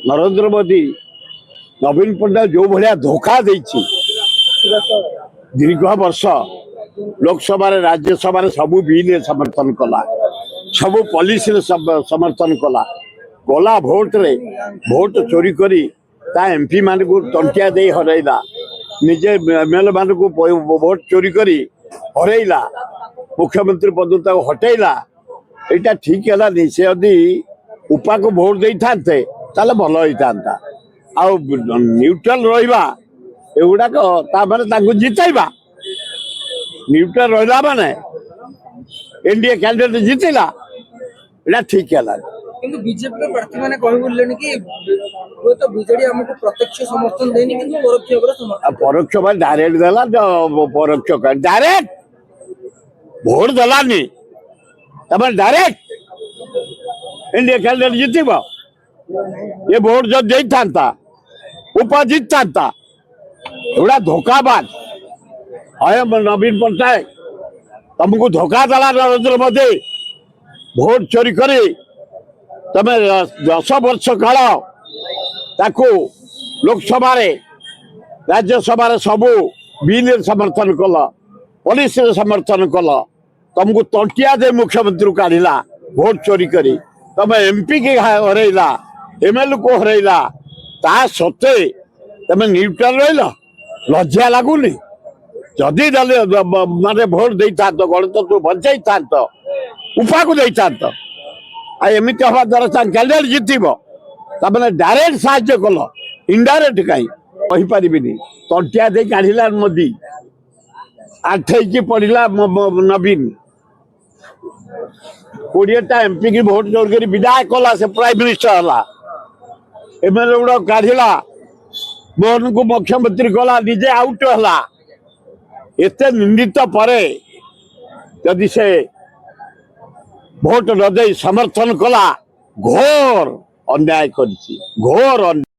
नरेंद्र मोदी नवीन पट्टनायक जो भाया धोखा देछि दीर्घ वर्ष लोकसभा राज्यसभा सबू बिल समर्थन कला सबू पॉलिसी समर्थन कला गला भोट रे भोट चोरी करी ता एमपी मान को टंकिया दे हरैला निजे एमएलए मान को भोट चोरी करी हरैला मुख्यमंत्री पद तक हटैला एटा ठीक है नहीं से यदि उपा को भोट दे थांते ताले भल होता आ न्यूट्रल रहा एगुड़ाक माने जितैबा न्यूट्रल रहा माने एनडीए कैंडिडेट जितला एटा ठीक है किंतु बीजेपी प्रार्थी माने कहि बोललेनी कि वो तो बीजेडी हमको प्रत्यक्ष समर्थन देनी किंतु परोक्ष भाବରେ समर्थन परोक्ष भाई डायरेक्ट देला परोक्ष डायरेक्ट भोट देलानी तब डायरेक्ट इंडिया कैंडिडेट जितब ये भोट जो दे था उपा जीत था एगुड़ा धोखाबाज है नवीन पट्टनायक तुमको धोखा देला नरेंद्र मोदी भोट चोरी करी तमे 10 वर्ष काल ताकू लोकसभा राज्यसभा सबू बिल समर्थन कल पॉलिसी समर्थन कल तुमको तंटिया दे मुख्यमंत्री काढ़ला भोट चोरी करी तमे एमपी के हरैला एमएलए को हरैला ता सत्ते तमे न्यूट्रल रहिला लज्जा लगुनि जदि माने भोट दे था गणतंत्र बचाई था उपा को दे था एमती हवा द्वारा कैंडिडेट जितब तमें डायरेक्ट साहाଯ୍य कल इनडायरेक्ट कहीं कहीपर तंटिया दे काढ़ला मोदी आठे पड़ा नवीन 20टा एमपी की भोट चोर कर विदाय कला से प्राइम मिनिस्टर है एमएलए गुड़ा काढ़ला मोहन को मुख्यमंत्री कला निजे आउट है एत निंदित पर जदि से भोट न दे समर्थन कला घोर अन्याय कर घोर अन्याय।